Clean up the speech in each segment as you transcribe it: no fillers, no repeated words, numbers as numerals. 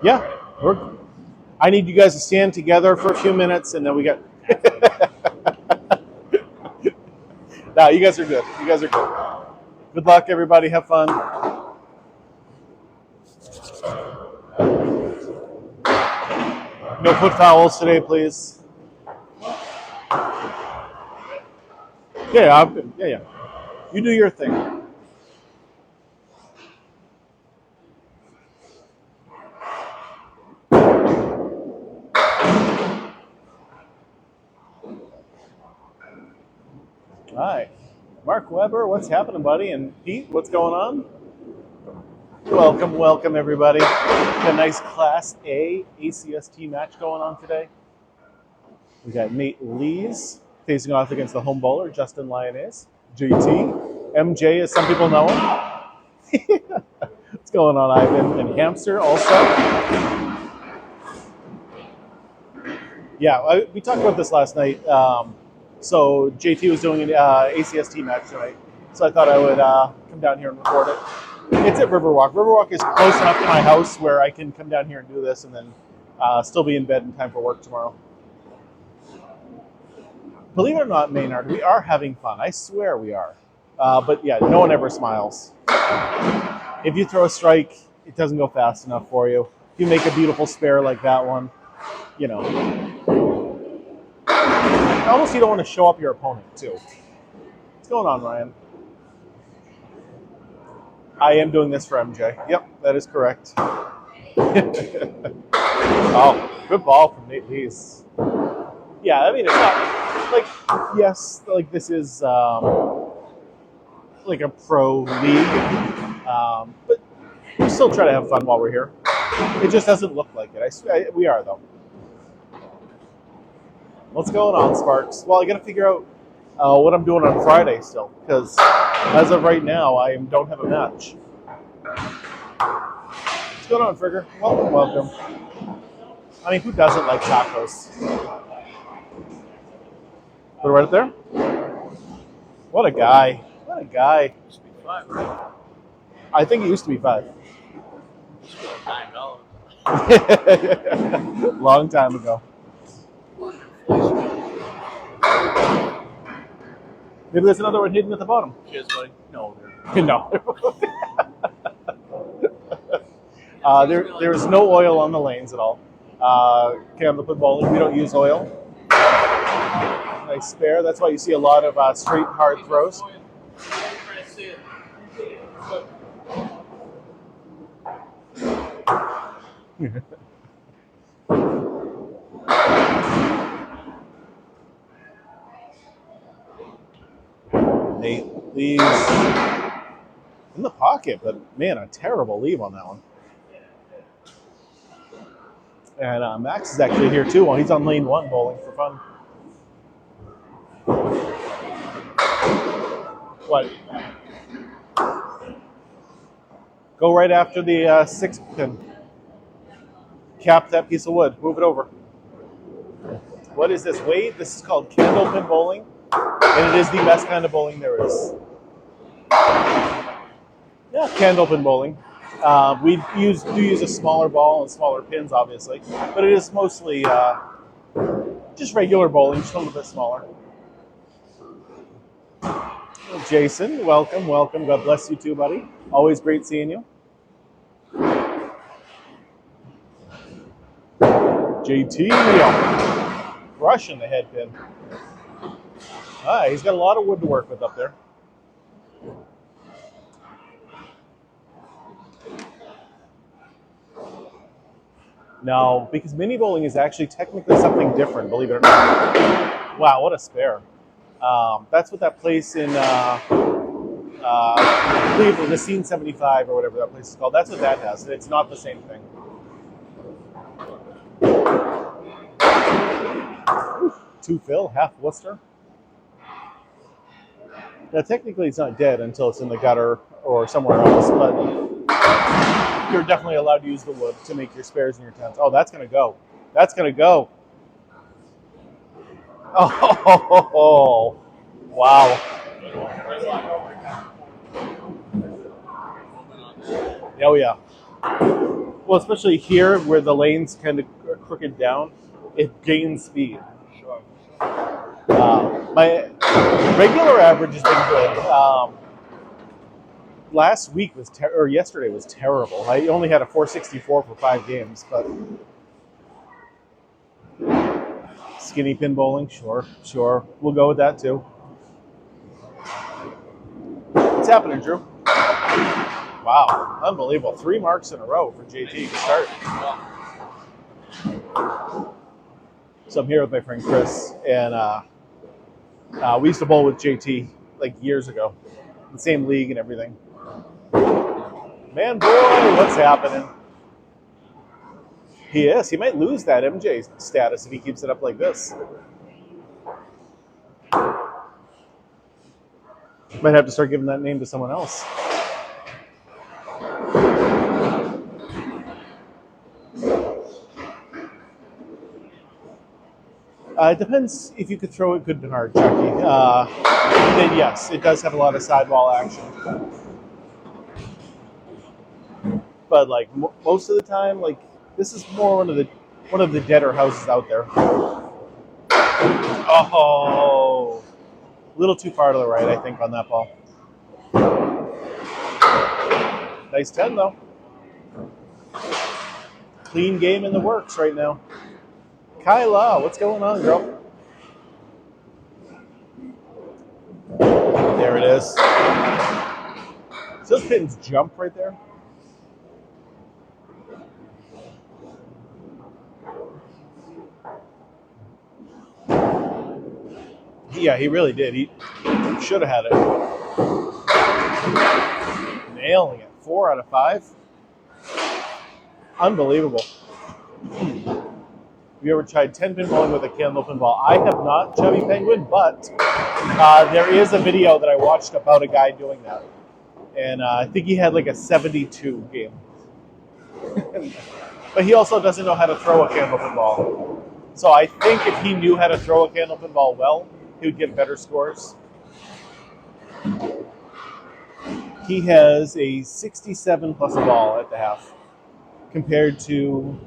Yeah, I need you guys to stand together for a few minutes, and then we got. No, you guys are good. You guys are good. Good luck, everybody. Have fun. No foot fouls today, please. Yeah. You do your thing. Hi, Mark Weber. What's happening, buddy? And Pete, what's going on? Welcome, everybody. Got a nice Class A ACST match going on today. We got Nate Lees facing off against the home bowler, Justin Lyonnais. JT. MJ, as some people know him. What's going on, Ivan? And Hamster also. Yeah, we talked about this last night. So JT was doing an ACST match tonight. So I thought I would come down here and record it. It's at Riverwalk. Riverwalk is close enough to my house where I can come down here and do this and then still be in bed in time for work tomorrow. Believe it or not, Maynard, we are having fun. I swear we are. But yeah, no one ever smiles. If you throw a strike, it doesn't go fast enough for you. If you make a beautiful spare like that one, you know. Almost you don't want to show up your opponent, too. What's going on, Ryan? I am doing this for MJ. Yep, that is correct. Oh, good ball from Nate Lees. Yeah, I mean, it's not like, yes, like this is like a pro league, but we still try to have fun while we're here. It just doesn't look like it. We are, though. What's going on, Sparks? Well, I got to figure out what I'm doing on Friday still, because as of right now, I don't have a match. What's going on, Frigger? Welcome. I mean, who doesn't like tacos? Put it right up there. What a guy. What a guy. It used to be 5, right? I think it used to be 5. It used to be $9. Long time ago. Maybe there's another one hidden at the bottom. Cheers, buddy. No, No. There's no oil on the lanes at all. Canada football, we don't use oil. Nice spare. That's why you see a lot of straight, hard throws. Nate leaves in the pocket, but man, a terrible leave on that one. And Max is actually here too. While he's on lane 1 bowling for fun. What? Go right after the 6 pin. Cap that piece of wood. Move it over. What is this, Wade? This is called candlepin bowling, and it is the best kind of bowling there is. Yeah, candlepin bowling. We do use a smaller ball and smaller pins, obviously, but it is mostly just regular bowling, just a little bit smaller. Jason, welcome. God bless you too, buddy. Always great seeing you. JT, crushing the head pin. He's got a lot of wood to work with up there. No, because mini bowling is actually technically something different, believe it or not. Wow, what a spare. That's what that place in, I believe the Scene 75 or whatever that place is called. That's what that has. It's not the same thing. Two Phil, half Worcester. Now, technically, it's not dead until it's in the gutter or somewhere else, but you're definitely allowed to use the wood to make your spares in your tents. Oh, that's going to go. That's going to go. Oh, wow. Oh, yeah. Well, especially here where the lanes kind of crooked down, it gains speed. Sure. My regular average has been good. Last week was or yesterday was terrible. I only had a 464 for 5 games, but skinny pin bowling, sure, we'll go with that too. What's happening, Drew? Wow, unbelievable! 3 marks in a row for JT to start. So I'm here with my friend Chris, and we used to bowl with JT like years ago, the same league and everything. Man, boy, what's happening? He is. He might lose that MJ status if he keeps it up like this. Might have to start giving that name to someone else. It depends if you could throw it good and hard, Chucky. Then yes, it does have a lot of sidewall action. But like most of the time, like this is more one of the deader houses out there. Oh, a little too far to the right, I think, on that ball. Nice 10 though. Clean game in the works right now. Kyla, what's going on, girl? There it is. So those pins jump right there. Yeah, he really did. He should have had it. Nailing it. 4 out of 5. Unbelievable. Have you ever tried 10-pin bowling with a candle pin ball? I have not, Chubby Penguin, but there is a video that I watched about a guy doing that. And I think he had like a 72 game. But he also doesn't know how to throw a candle pin ball. So I think if he knew how to throw a candle pin ball well, he would get better scores. He has a 67 plus a ball at the half compared to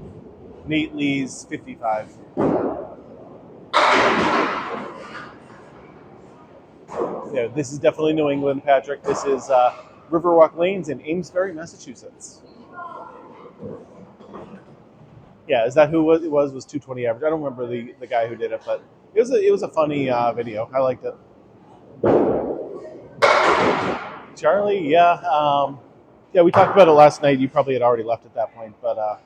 Nate Lee's 55. Yeah, this is definitely New England, Patrick. This is Riverwalk Lanes in Amesbury, Massachusetts. Yeah, is that who it was? Was 220 average? I don't remember the guy who did it, but it was a funny video. I liked it. Charlie, yeah, yeah. We talked about it last night. You probably had already left at that point, but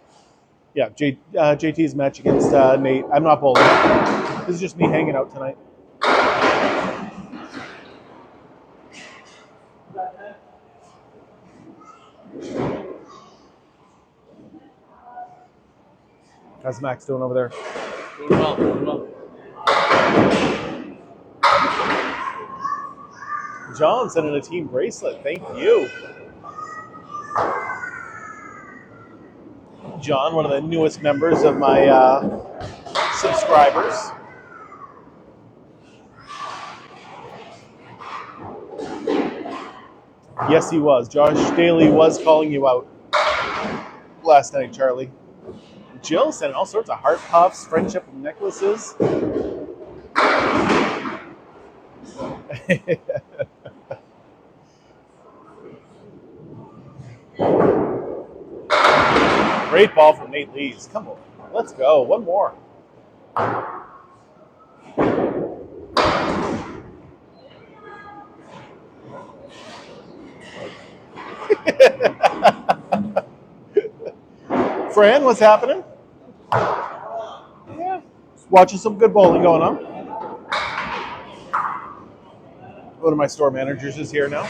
yeah, JT's match against Nate. I'm not bowling. This is just me hanging out tonight. How's Max doing over there? Doing well, doing well. John sending a team bracelet. Thank you. John, one of the newest members of my subscribers. Yes, he was. Josh Daly was calling you out last night, Charlie. Jill sending all sorts of heart puffs, friendship necklaces. Great ball from Nate Lees. Come on, let's go. One more. Fran, what's happening? Yeah, watching some good bowling going on. One of my store managers is here now.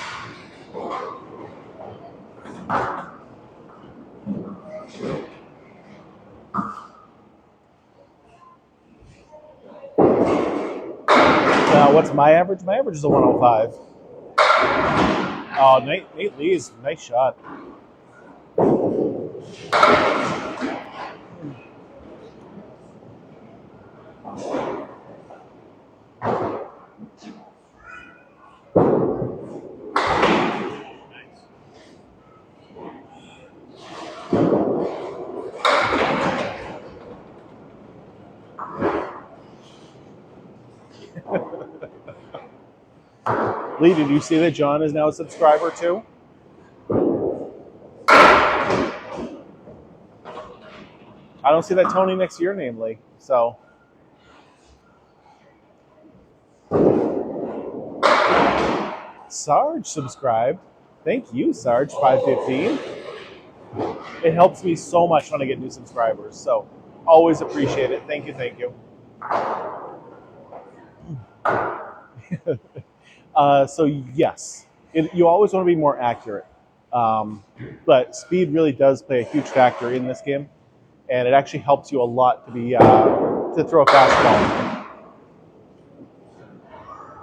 What's my average? My average is a 105. Oh, Nate Lee's nice shot. Lee, did you see that John is now a subscriber too? I don't see that Tony next to your name, Lee. So, Sarge subscribed. Thank you, Sarge 515. It helps me so much when I get new subscribers. So, always appreciate it. Thank you, thank you. So yes, you always want to be more accurate, but speed really does play a huge factor in this game, and it actually helps you a lot to be to throw a fastball.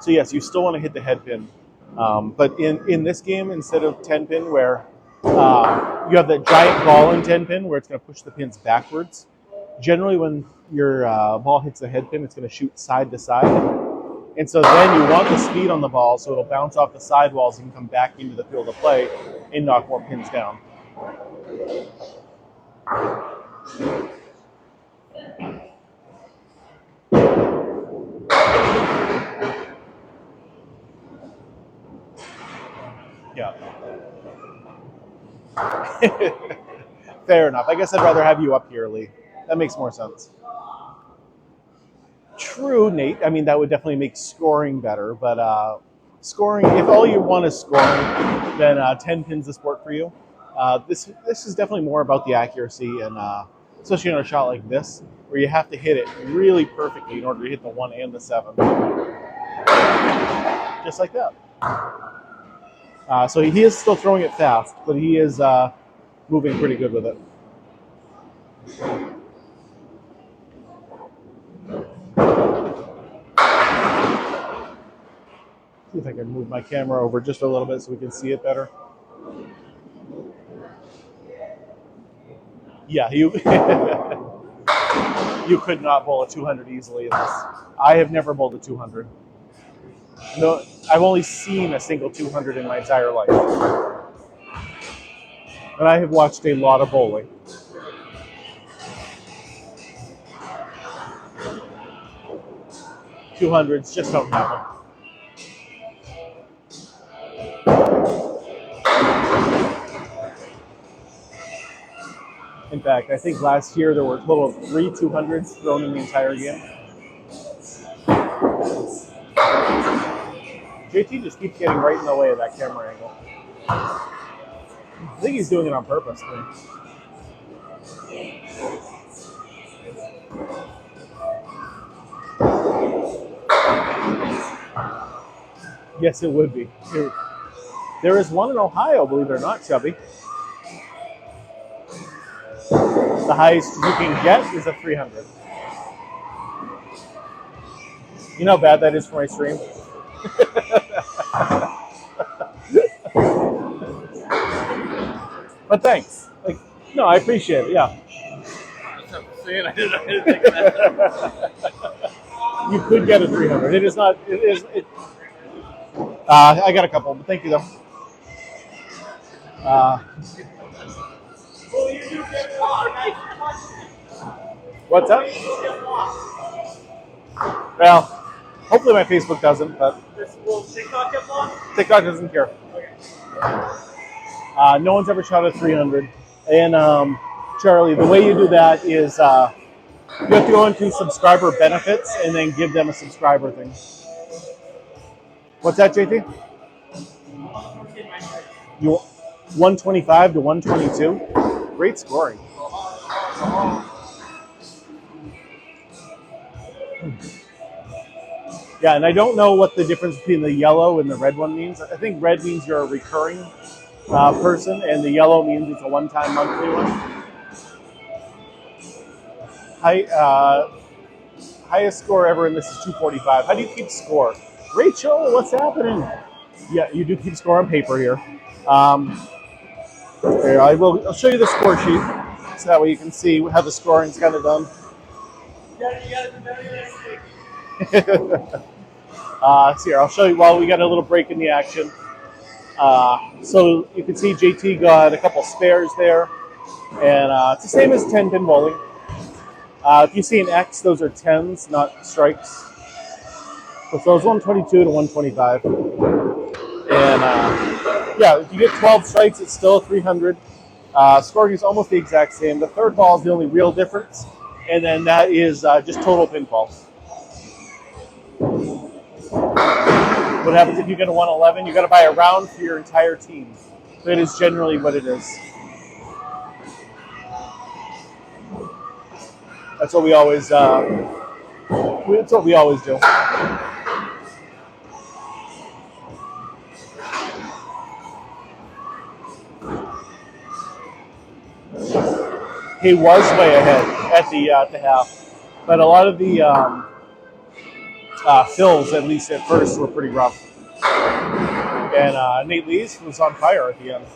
So yes, you still want to hit the head pin, but in this game, instead of 10 pin where you have that giant ball in 10 pin where it's going to push the pins backwards, generally when your ball hits the head pin, it's going to shoot side to side. And so then you want the speed on the ball so it'll bounce off the sidewalls and come back into the field of play and knock more pins down. Yeah. Fair enough. I guess I'd rather have you up here, Lee. That makes more sense. True, Nate. I mean, that would definitely make scoring better, but scoring, if all you want is scoring, then 10 pins the sport for you. This is definitely more about the accuracy, and especially on a shot like this, where you have to hit it really perfectly in order to hit the 1 and the 7. Just like that. So he is still throwing it fast, but he is moving pretty good with it. See if I can move my camera over just a little bit so we can see it better. Yeah, you you could not bowl a 200 easily in this. I have never bowled a 200. No, I've only seen a single 200 in my entire life. And I have watched a lot of bowling. $200s just don't happen. In fact, I think last year there were a total of 3 200s thrown in the entire game. JT just keeps getting right in the way of that camera angle. I think he's doing it on purpose. Yes, it would be. There is one in Ohio, believe it or not, Chubby. The highest you can get is a 300. You know how bad that is for my stream? But thanks. Like, no, I appreciate it. Yeah. I didn't think of that. You could get a 300. It is not. It is. I got a couple, but thank you though. What's up? Well, hopefully my Facebook doesn't, but Will TikTok get blocked? TikTok doesn't care. No one's ever shot a 300. And Charlie, the way you do that is you have to go into subscriber benefits and then give them a subscriber thing. What's that, JT? You 125 to 122. Great scoring. Yeah, and I don't know what the difference between the yellow and the red one means. I think red means you're a recurring person, and the yellow means it's a one-time monthly one. Highest score ever in this is 245. How do you keep score? Rachel, what's happening? Yeah, you do keep score on paper here. Here, I'll show you the score sheet, so that way you can see how the scoring's kind of done. So here, I'll show you while we got a little break in the action. So you can see JT got a couple spares there, and it's the same as 10-pin bowling. If you see an X, those are 10s, not strikes. So it's 122 to 125. And yeah, if you get 12 strikes, it's still 300. Scoring is almost the exact same. The third ball is the only real difference, and then that is just total pinfall. What happens if you get a 111? You got to buy a round for your entire team. That is generally what it is. That's what we always. That's what we always do. He was way ahead at the half, but a lot of the fills, at least at first, were pretty rough. And Nate Lees was on fire at the end.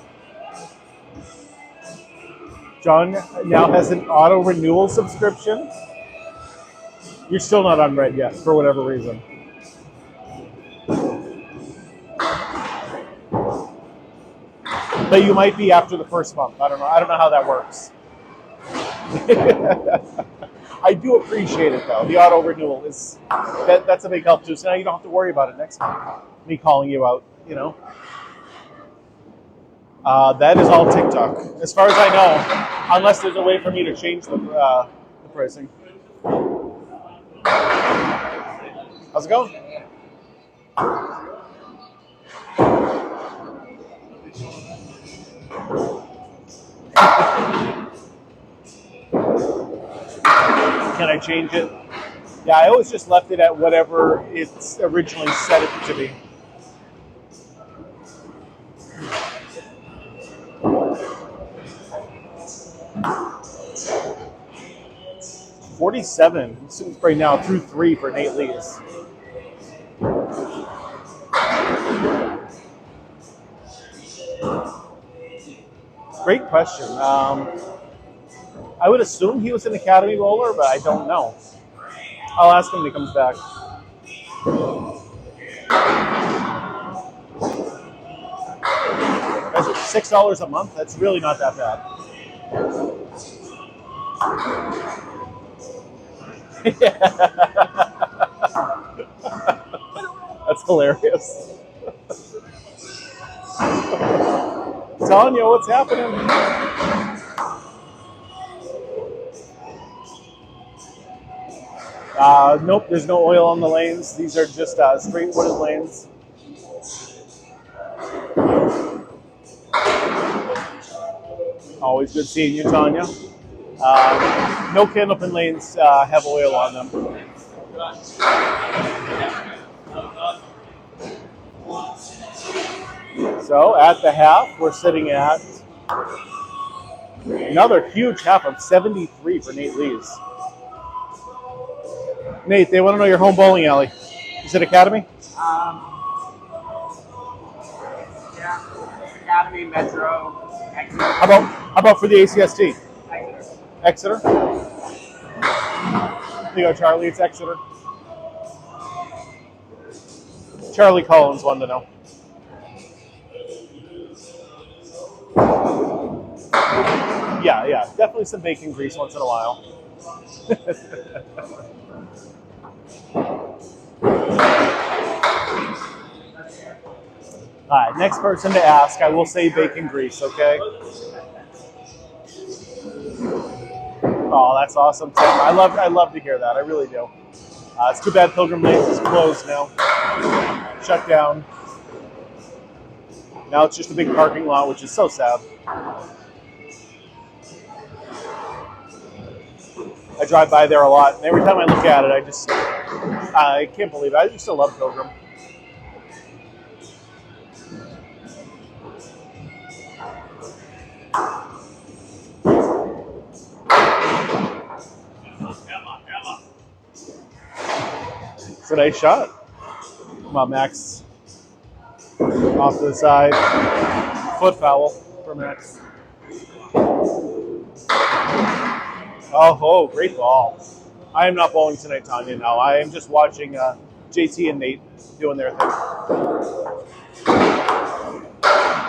John now has an auto renewal subscription. You're still not on red yet, for whatever reason. But you might be after the first month. I don't know. I don't know how that works. I do appreciate it though. The auto renewal is that's a big help too. So now you don't have to worry about it next month. Me calling you out, you know. That is all TikTok, as far as I know, unless there's a way for me to change the pricing. How's it going? Can I change it? Yeah, I always just left it at whatever it's originally set it to be. $47 right now through 3 for Nate Lees. Great question. I would assume he was an Academy roller, but I don't know. I'll ask him when he comes back. $6 a month? That's really not that bad. That's hilarious. Tanya, what's happening? Nope, there's no oil on the lanes. These are just straight wooded lanes. Always good seeing you, Tanya. No candlepin lanes have oil on them. So at the half, we're sitting at another huge half of 73 for Nate Lees. Nate, they want to know your home bowling alley. Is it Academy? Yeah. Academy, Metro, Exeter. How about for the ACST? Exeter. Exeter? There you go, Charlie. It's Exeter. Charlie Collins wanted to know. Yeah, definitely some bacon grease once in a while. All right, next person to ask, I will say bacon grease, okay? Oh, that's awesome, Tim. I love to hear that. I really do. It's too bad Pilgrim Lanes is closed now, shut down. Now it's just a big parking lot, which is so sad. I drive by there a lot, and every time I look at it, I can't believe it. I used to love Pilgrim. It's a nice shot. Come on, Max. Off to the side. Foot foul for Max. Oh, great ball. I am not bowling tonight, Tanya, now. I am just watching JT and Nate doing their thing.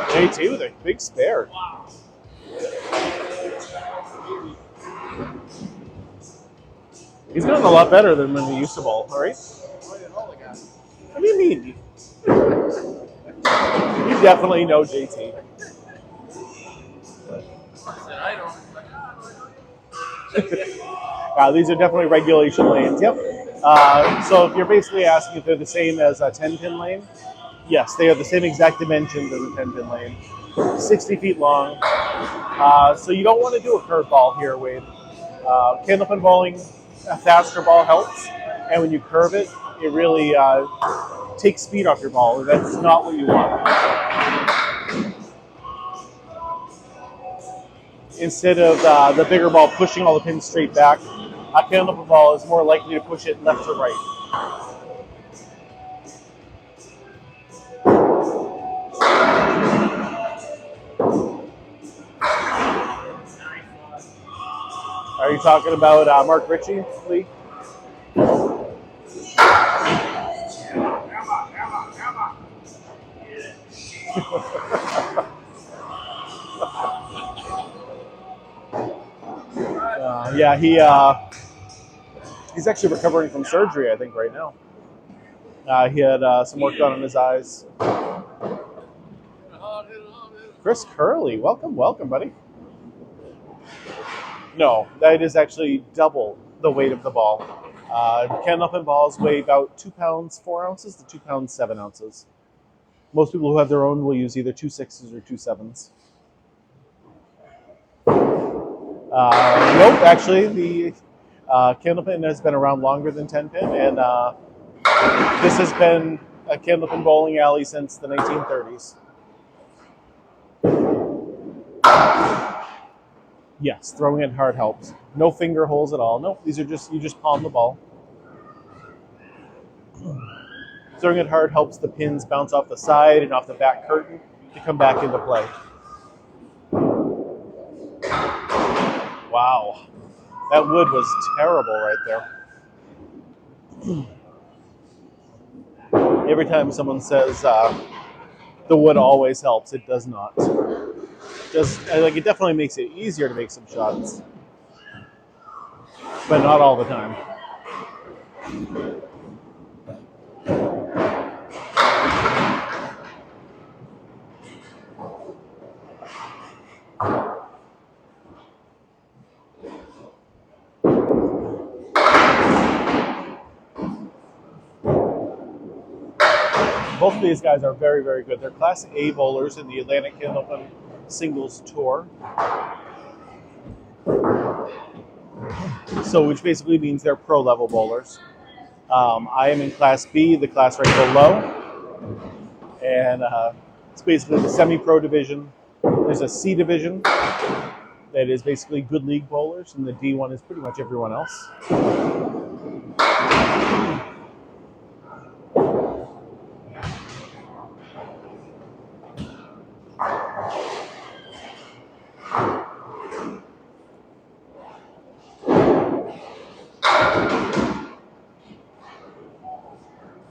JT with a big spare. Wow. He's gotten a lot better than when he used to bowl, all right? What do you mean? You definitely know JT. These are definitely regulation lanes. Yep. So if you're basically asking if they're the same as a 10-pin lane, yes, they are the same exact dimensions as a 10-pin lane. 60 feet long. So you don't want to do a curveball here, Wade. Candlepin bowling, a faster ball helps, and when you curve it, it really takes speed off your ball. That's not what you want. Instead of the bigger ball pushing all the pins straight back, a candlepin ball is more likely to push it left to right. Are you talking about Mark Ritchie, Lee? Yeah, he's actually recovering from surgery, I think, right now. He had some work done on his eyes. Chris Curley, welcome, welcome, buddy. No, that is actually double the weight of the ball. Candlepin balls weigh about 2 pounds 4 ounces to 2 pounds 7 ounces. Most people who have their own will use either 2.6s or 2.7s. Nope, actually, the candlepin has been around longer than 10-pin, and this has been a candlepin bowling alley since the 1930s. Yes, throwing it hard helps. No finger holes at all. Nope, these are just, you just palm the ball. Throwing it hard helps the pins bounce off the side and off the back curtain to come back into play. Wow, that wood was terrible right there. Every time someone says the wood always helps, it does not. It definitely makes it easier to make some shots, but not all the time. Both of these guys are very, very good. They're Class A bowlers in the Atlantic Candlepin Singles Tour. So, which basically means they're pro level bowlers. I am in Class B, the class right below, and it's basically the semi-pro division. There's a C division that is basically good league bowlers, and the D one is pretty much everyone else.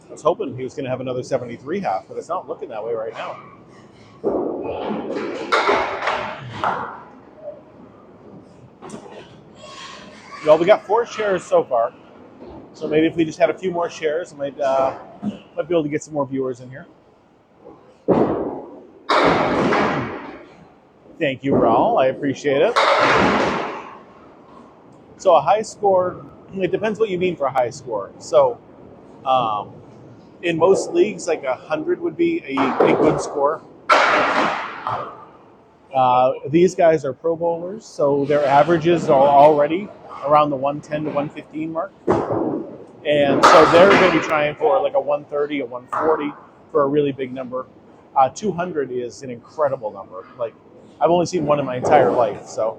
I was hoping he was going to have another 73 half, but it's not looking that way right now. Well, we got 4 shares so far, so maybe if we just had a few more shares, might be able to get some more viewers in here. Thank you, Raul. I appreciate it. So a high score, it depends what you mean for a high score. So in most leagues, like 100 would be a good score. These guys are pro bowlers, so their averages are already around the 110 to 115 mark. And so they're going to be trying for like a 130, a 140 for a really big number. 200 is an incredible number. Like, I've only seen one in my entire life. So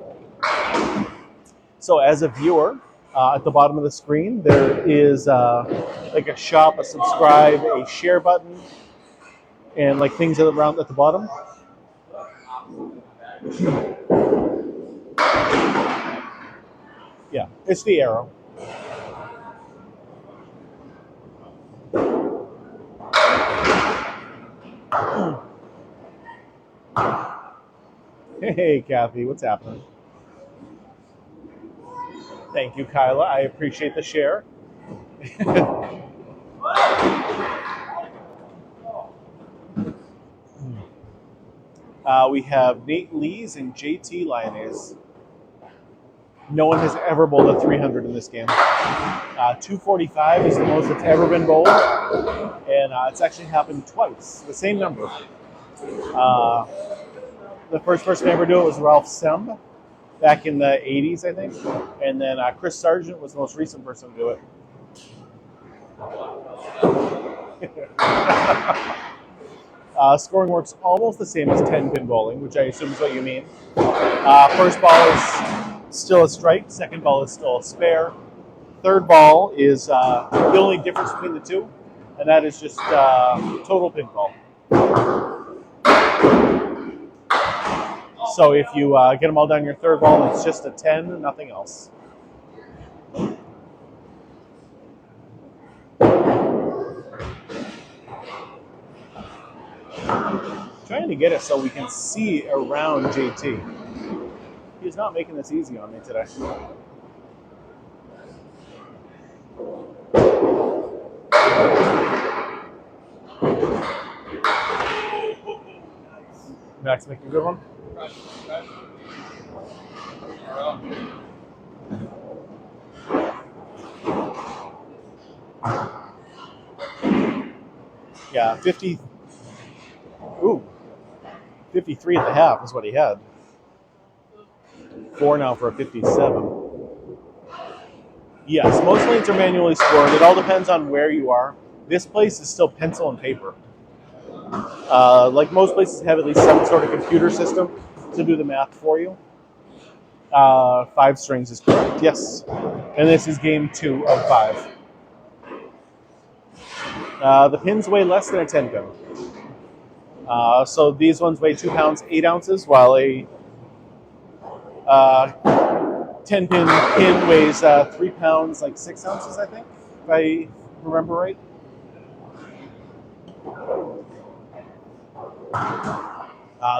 as a viewer, at the bottom of the screen, there is like a shop, a subscribe, a share button, and like things around at the bottom. Yeah, it's the arrow. Hey, Kathy, what's happening? Thank you, Kyla. I appreciate the share. We have Nate Lees and JT Lyonnais. No one has ever bowled a 300 in this game. 245 is the most that's ever been bowled, and it's actually happened twice, the same number. The first person to ever do it was Ralph Semb back in the 80s, I think, and then Chris Sargent was the most recent person to do it. Scoring works almost the same as 10-pin bowling, which I assume is what you mean. First ball is still a strike. Second ball is still a spare. Third ball is the only difference between the two, and that is just total pinfall. So if you get them all down your third ball, it's just a 10, nothing else. Trying to get it so we can see around JT. He's not making this easy on me today. Max making a good one. Yeah, 50. Ooh, 53 at the half is what he had. 4 now for a 57. Yes, most lanes are manually scored. It all depends on where you are. This place is still pencil and paper. Like most places have at least some sort of computer system to do the math for you. 5 strings is correct, yes. And this is game 2 of 5. The pins weigh less than a 10 pin. So these ones weigh 2 pounds 8 ounces, while a 10 pin weighs 3 pounds like 6 ounces, I think, if I remember right.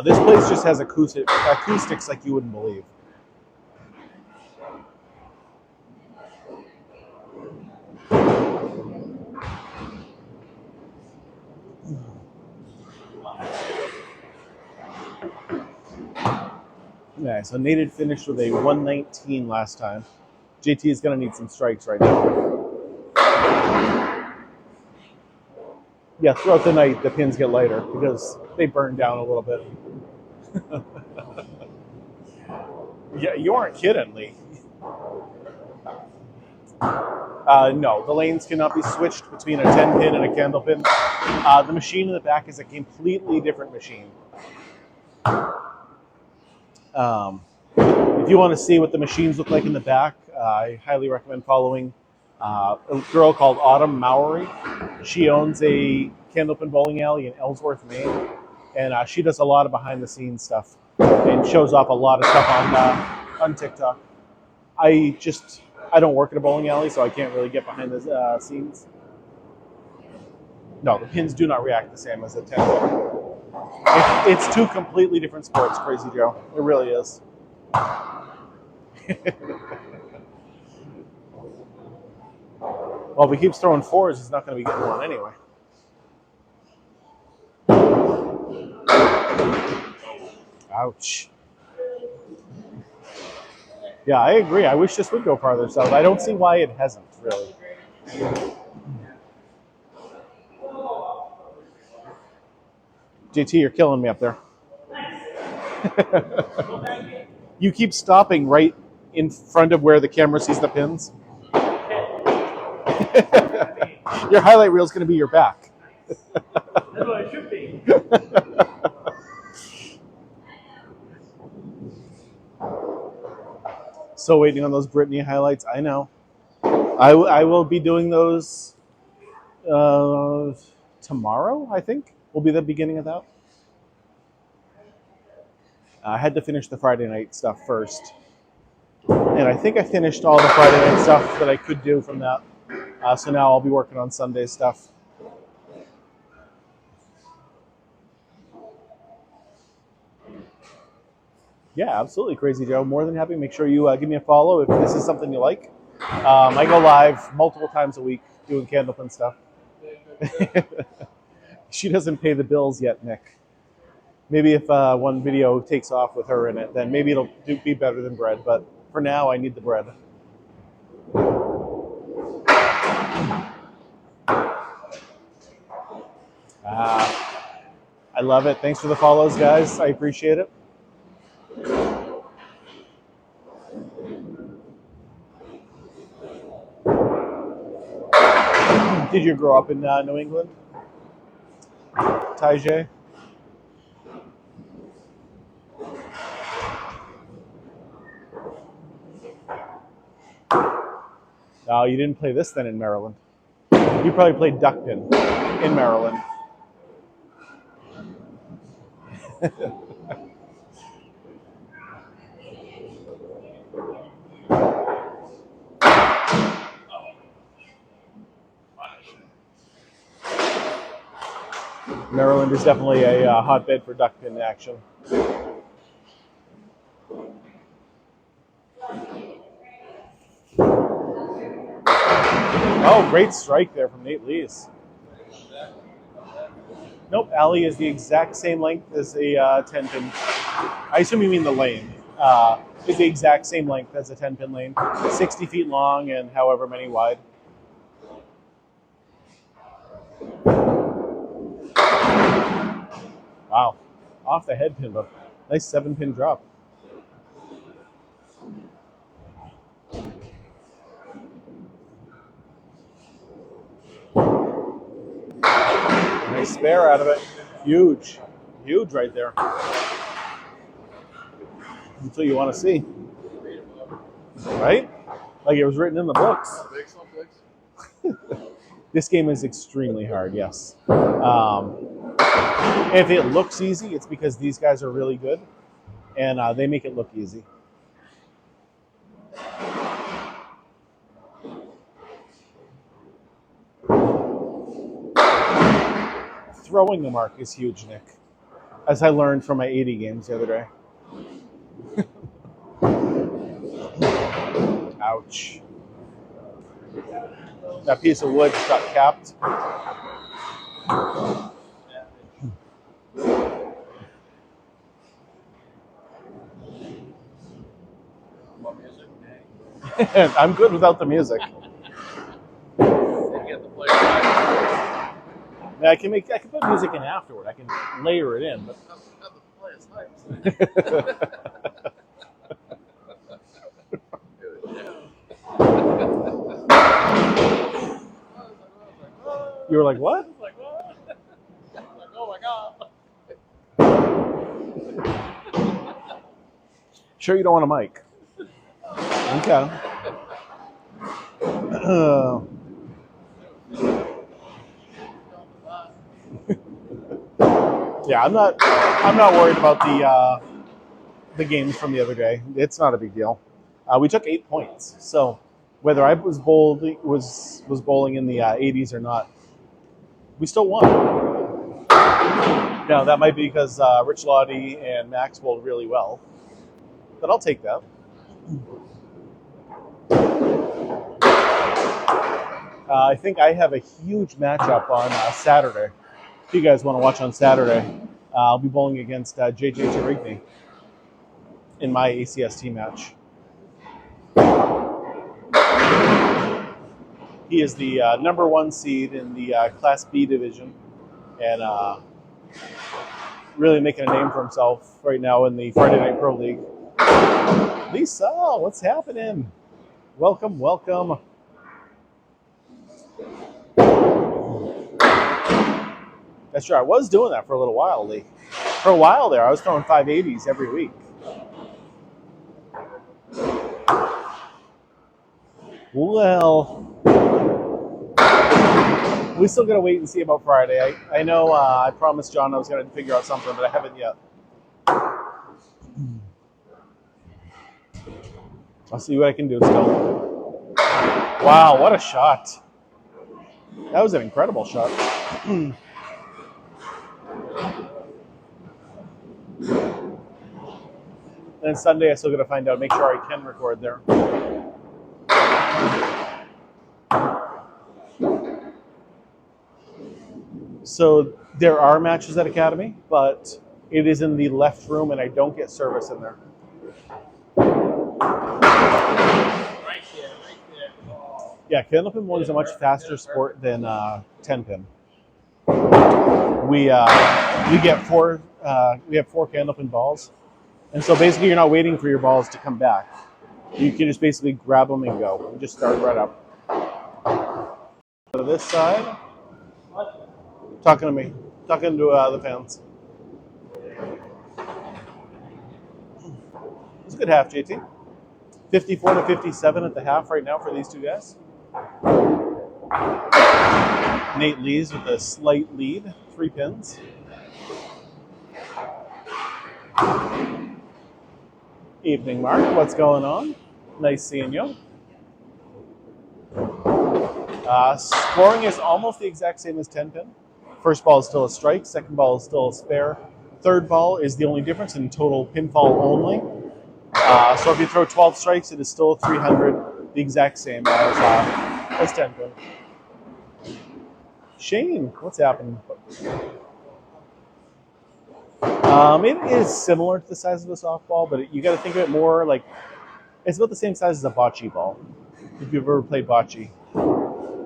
This place just has acoustics like you wouldn't believe. Yeah, so Nate had finished with a 119 last time. JT is going to need some strikes right now. Yeah, throughout the night, the pins get lighter because they burn down a little bit. Yeah, you aren't kidding, Lee. No, the lanes cannot be switched between a 10 pin and a candle pin. The machine in the back is a completely different machine. If you want to see what the machines look like in the back, I highly recommend following a girl called Autumn Mowry. She owns a candlepin bowling alley in Ellsworth, Maine, and she does a lot of behind-the-scenes stuff and shows off a lot of stuff on TikTok. I don't work at a bowling alley, so I can't really get behind the scenes. No, the pins do not react the same as a 10 pin. It's 2 completely different sports, Crazy Joe. It really is. Well, if he keeps throwing 4s, he's not going to be getting one anyway. Ouch. Yeah, I agree. I wish this would go farther south. I don't see why it hasn't, really. JT, you're killing me up there. You keep stopping right in front of where the camera sees the pins. Your highlight reel is going to be your back. That's what it should be. So waiting on those Brittany highlights. I know. I will be doing those tomorrow, I think, will be the beginning of that. I had to finish the Friday night stuff first. And I think I finished all the Friday night stuff that I could do from that. So now I'll be working on Sunday stuff. Yeah, absolutely, Crazy Joe. More than happy. Make sure you give me a follow if this is something you like. I go live multiple times a week doing candlepin stuff. She doesn't pay the bills yet, Nick. Maybe if one video takes off with her in it, then maybe it'll be better than bread. But for now, I need the bread. I love it. Thanks for the follows, guys. I appreciate it. Did you grow up in New England, Tajay? Oh, you didn't play this then in Maryland. You probably played Duckpin in Maryland. Maryland is definitely a hotbed for duckpin action. Oh, great strike there from Nate Lees. Nope, alley is the exact same length as a 10 pin. I assume you mean the lane. Is the exact same length as a 10 pin lane, 60 feet long and however many wide. Wow, off the head pin, but nice 7 pin drop. Nice spare out of it. Huge. Huge right there. That's what you want to see. Right? Like it was written in the books. This game is extremely hard, yes. If it looks easy, it's because these guys are really good, and they make it look easy. Throwing the mark is huge, Nick, as I learned from my 80 games the other day. Ouch. That piece of wood got capped. I'm good without the music. I can put music in afterward. I can layer it in. But... You were like, what? Oh my god. Sure you don't want a mic? Okay. Yeah, I'm not worried about the games from the other day. It's not a big deal. We took 8 points, so whether I was bowling in the 80s or not, we still won. Now that might be because Rich Lottie and Max bowled really well, but I'll take that. I think I have a huge matchup on Saturday. If you guys want to watch on Saturday, I'll be bowling against JJ Tarigny in my ACST match. He is the number 1 seed in the Class B division, and really making a name for himself right now in the Friday Night Pro League. Lisa, what's happening? Welcome, welcome. That's right. I was doing that for a little while, Lee. For a while there, I was throwing 580s every week. Well, we still got to wait and see about Friday. I know I promised John I was going to figure out something, but I haven't yet. I'll see what I can do still. Wow, what a shot. That was an incredible shot. And Sunday, I still got to find out, make sure I can record there. So there are matches at Academy, but It is in the left room, and I don't get service in there. Right there. Yeah, candlepin bowling is a much faster sport than 10-pin. We get four candlepin balls, and so basically you're not waiting for your balls to come back. You can just basically grab them and go. You just start right up. To this side, talking to me, talking to the fans. It's a good half, JT. 54 to 57 at the half right now for these two guys. Nate Lees with a slight lead, 3 pins. Evening, Mark. What's going on? Nice seeing you. Scoring is almost the exact same as 10-pin. First ball is still a strike. Second ball is still a spare. Third ball is the only difference in total pinfall only. So if you throw 12 strikes, it is still 300, the exact same as 10-pin. Shane, what's happening? It is similar to the size of a softball, but you got to think of it more like it's about the same size as a bocce ball. If you've ever played bocce,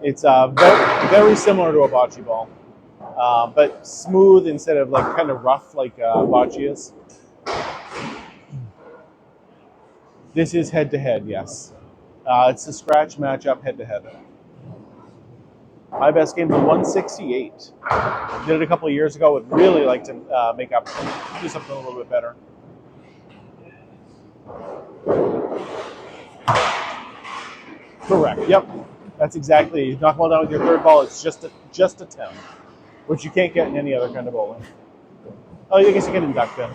it's very, very similar to a bocce ball, but smooth instead of like kind of rough like bocce is. This is head to head, yes. It's a scratch matchup head to head. My best game was 168. Did it a couple of years ago. Would really like to make up, do something a little bit better. Correct. Yep. That's exactly. You knock one down with your third ball. It's just a 10, which you can't get in any other kind of bowling. Oh, I guess you can in duck pin.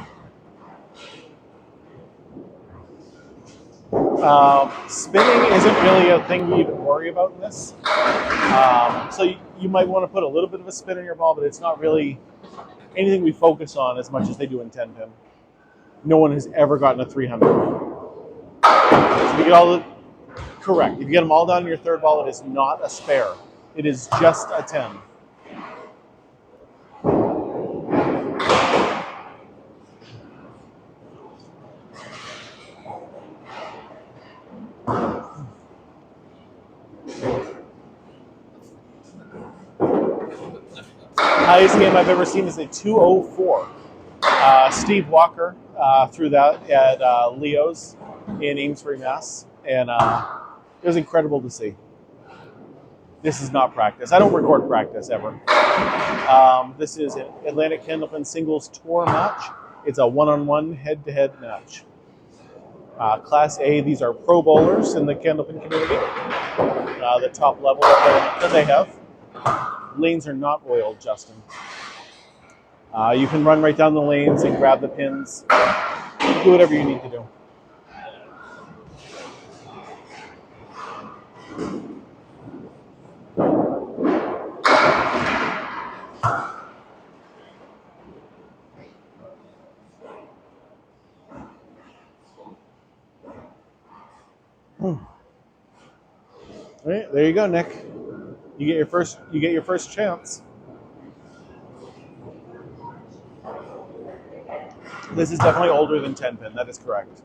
Spinning isn't really a thing we even worry about in this. So you might want to put a little bit of a spin in your ball, but it's not really anything we focus on as much as they do in 10-pin. No one has ever gotten a 300. So if you get all correct. If you get them all down in your third ball, it is not a spare. It is just a 10. Highest game I've ever seen is a 204. Steve Walker threw that at Leo's in Amesbury, Mass. And it was incredible to see. This is not practice. I don't record practice ever. This is an Atlantic Candlepin Singles Tour match. It's a one-on-one, head-to-head match. Class A, these are pro bowlers in the Candlepin community. The top level that they have. Lanes are not oiled, Justin. You can run right down the lanes and grab the pins. Do whatever you need to do. All right, there you go, Nick. You get your first chance. This is definitely older than 10-pin. That is correct.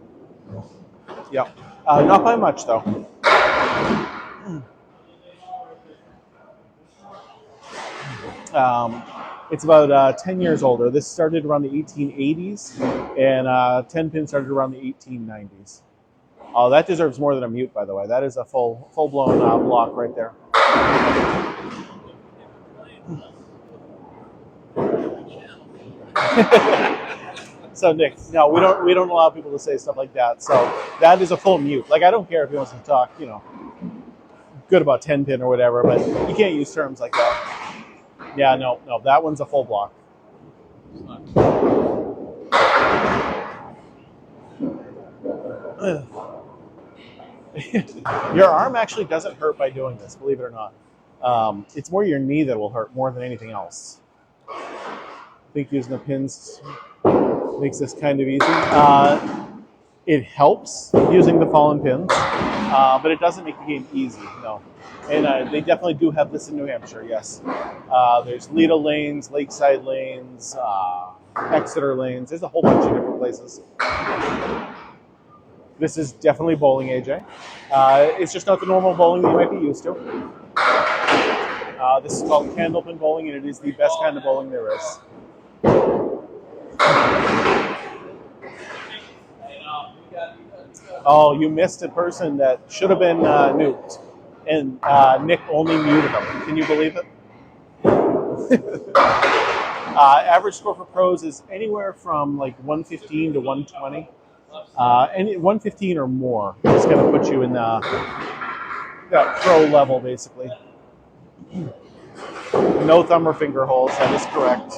Yeah, not by much though. It's about 10 years older. This started around the 1880s, and 10-pin started around the 1890s. Oh, that deserves more than a mute, by the way. That is a full-blown block right there. So Nick, no, we don't allow people to say stuff like that. So that is a full mute. Like I don't care if he wants to talk, good about 10-pin or whatever, but you can't use terms like that. Yeah, no, that one's a full block. Your arm actually doesn't hurt by doing this, believe it or not. It's more your knee that will hurt more than anything else. I think using the pins makes this kind of easy. It helps using the fallen pins, but it doesn't make the game easy, no. And they definitely do have this in New Hampshire, yes. There's Lido lanes, lakeside lanes, Exeter lanes. There's a whole bunch of different places. This is definitely bowling, AJ. It's just not the normal bowling that you might be used to. This is called candlepin bowling, and it is the best kind of bowling there is. Oh, you missed a person that should have been nuked, and Nick only muted them. Can you believe it? Average score for pros is anywhere from like 115 to 120. And 115 or more is going to put you in that pro level, basically. No thumb or finger holes. That is correct.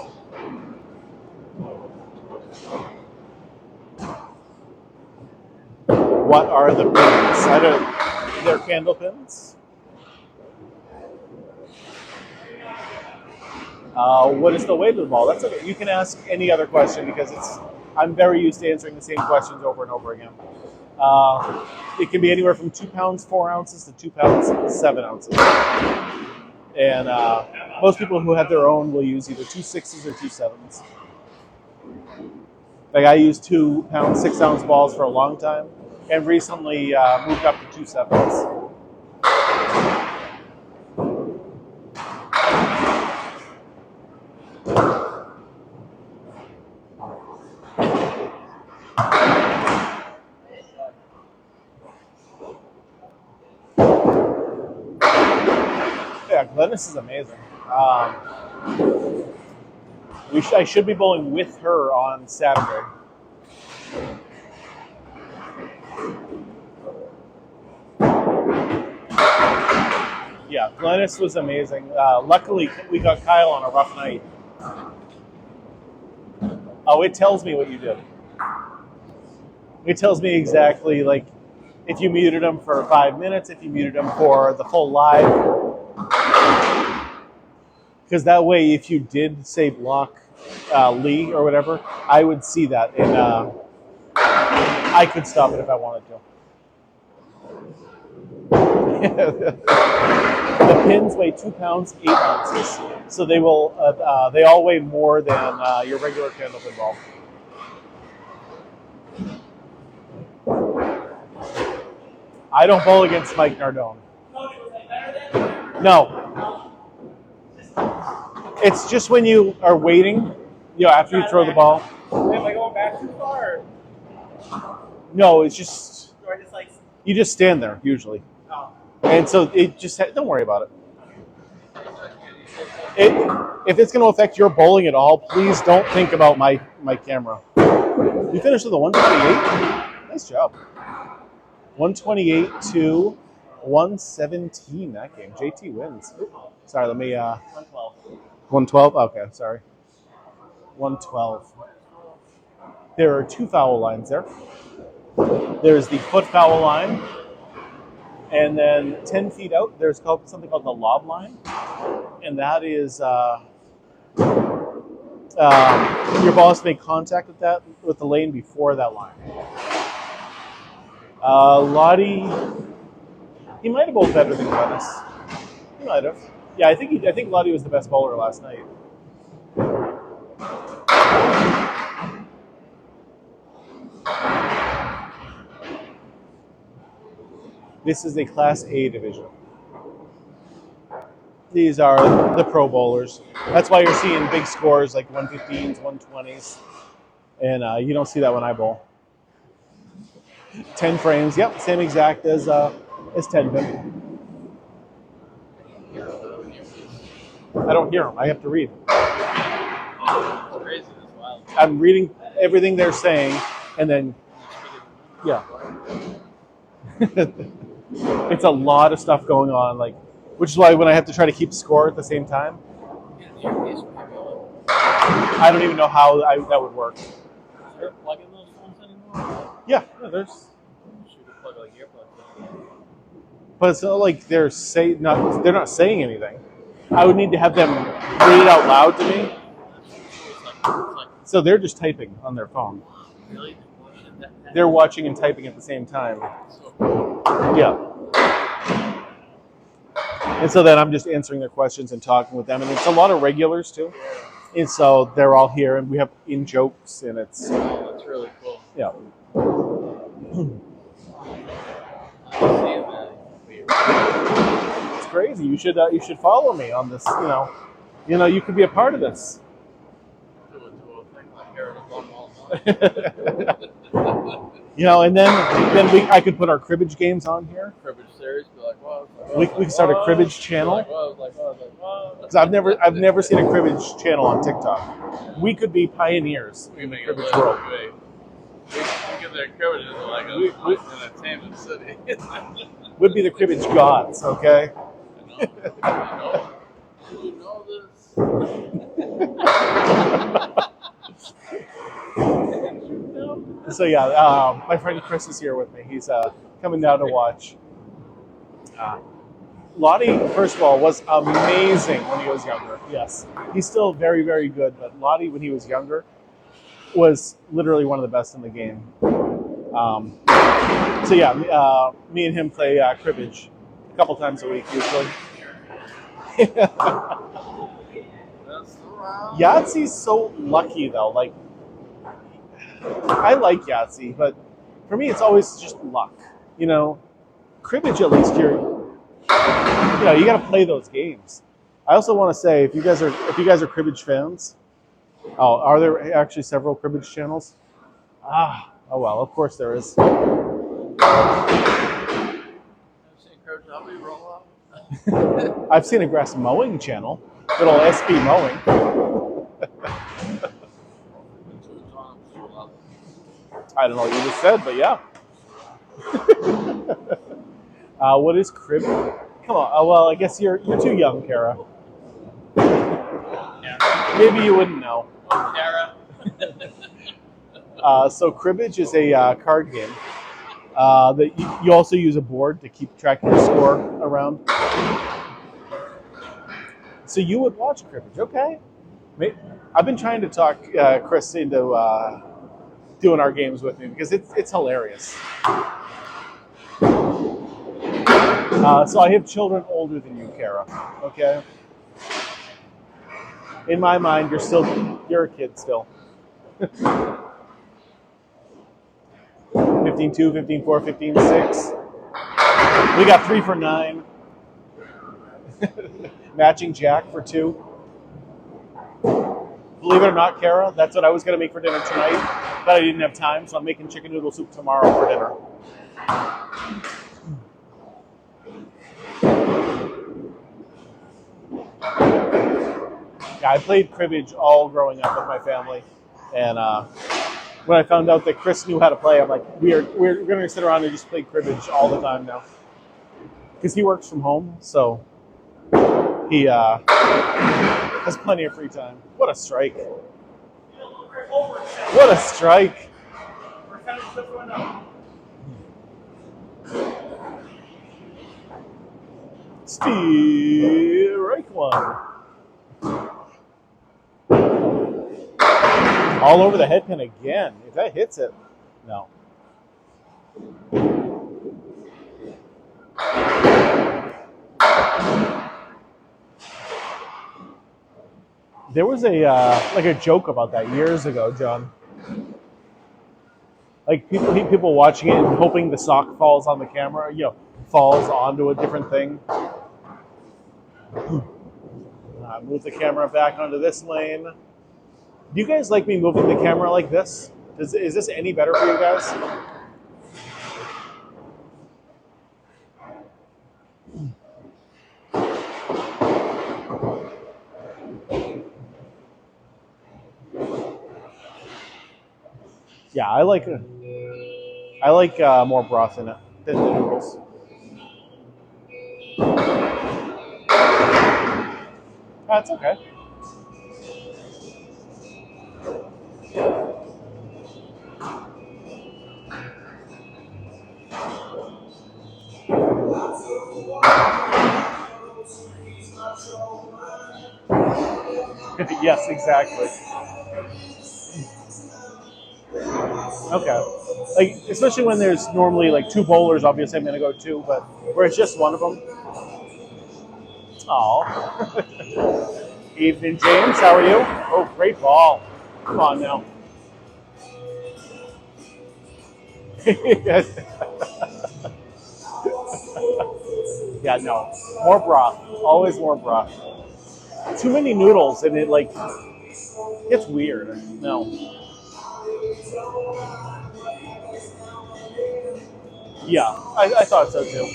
What are the pins? They're candle pins. What is the weight of the ball? That's okay. You can ask any other question because I'm very used to answering the same questions over and over again. It can be anywhere from 2 pounds 4 ounces to 2 pounds 7 ounces. And most people who have their own will use either 2 6s or 2 7s. Like I used 2 pound 6 ounce balls for a long time, and recently moved up to 2 7s. Yeah, Glennis is amazing. I should be bowling with her on Saturday. Yeah, Glennis was amazing. Luckily, we got Kyle on a rough night. Oh, it tells me what you did. It tells me exactly, like, if you muted him for 5 minutes, if you muted him for the full live. Because that way, if you did, say, block Lee or whatever, I would see that, and I could stop it if I wanted to. The pins weigh 2 pounds 8 ounces, so they will. They all weigh more than your regular candlepin ball. I don't bowl against Mike Nardone. No. It's just when you are waiting, after you throw the ball. Am I going back too far? No, it's just. Or just like. You just stand there usually, and so it just. Don't worry about it. If it's going to affect your bowling at all, please don't think about my camera. You finished with a 128. Nice job. 128 to 117 that game. JT wins. Oops. Sorry, let me. 112. 112. Okay, sorry. 112. There are 2 foul lines there. There's the foot foul line, and then 10 feet out, there's something called the lob line, and that is your ball has to make contact with the lane before that line. Lottie, he might have bowled better than Glennis. He might have. Yeah, I think Lottie was the best bowler last night. This is a Class A division. These are the pro bowlers. That's why you're seeing big scores like 115s, 120s, and you don't see that when I bowl. 10 frames, yep, same exact as 10 pin. I don't hear them. I have to read. It's crazy. It's wild. I'm reading everything they're saying, and then yeah. It's a lot of stuff going on, which is why when I have to try to keep score at the same time, I don't even know how that would work. Is there a plug in those phones anymore? Yeah, there's. You should plug like earplugs in. But it's not like they're not saying anything. I would need to have them read it out loud to me. So they're just typing on their phone. Really? They're watching and typing at the same time. Yeah. And so then I'm just answering their questions and talking with them. And it's a lot of regulars, too. And so they're all here, and we have in jokes, and it's Oh, that's really cool. yeah. I see that. It's crazy. You should follow me on this. You could be a part of this. Do a thing like Harold on Wall. And then I could put our cribbage games on here. Cribbage series, be like, whoa. We could start a cribbage channel. Like, whoa. Because I've never seen a cribbage channel on TikTok. We could be pioneers We in the make cribbage it world. We get their cribbage into like an entertainment city. We'd be the cribbage gods, okay? You know this. So yeah, my friend Chris is here with me. He's coming down to watch. Lottie, first of all, was amazing when he was younger. Yes, he's still very, very good. But Lottie, when he was younger, was literally one of the best in the game. So yeah, me and him play cribbage a couple times a week usually. Yahtzee's so lucky though. Like, I like Yahtzee, but for me, it's always just luck. Cribbage at least you got to play those games. I also want to say if you guys are cribbage fans, are there actually several cribbage channels? Oh well, of course there is. I've seen a grass mowing channel, little SB mowing. I don't know what you just said, but yeah. What is cribbage? Come on. Well, I guess you're too young, Kara. Maybe you wouldn't know. Kara. So cribbage is a card game that you also use a board to keep track of your score around. So you would watch cribbage, okay? I've been trying to talk Chris into doing our games with me because it's hilarious. So I have children older than you, Kara. Okay. In my mind, you're a kid still. 15-2, 15-4, 15-6. We got 3 for 9. Matching Jack for 2. Believe it or not, Kara, that's what I was going to make for dinner tonight, but I didn't have time, so I'm making chicken noodle soup tomorrow for dinner. Yeah, I played cribbage all growing up with my family, and when I found out that Chris knew how to play, I'm like, we're going to sit around and just play cribbage all the time now, because he works from home, so he has plenty of free time. What a strike! What a strike! Strike one. All over the head pin again. If that hits it, no. There was a joke about that years ago, John. Like people watching it and hoping the sock falls on the camera, falls onto a different thing. Move the camera back onto this lane. Do you guys like me moving the camera like this? Is this any better for you guys? Yeah, I like more broth in it than the noodles. That's okay. Yes, exactly. Okay. Like, especially when there's normally like 2 bowlers, obviously I'm going to go 2, but where it's just one of them. Oh. Evening, James. How are you? Oh, great ball. Come on now. Yeah, no. More broth. Always more broth. Too many noodles and it like gets weird. No. Yeah, I thought so too.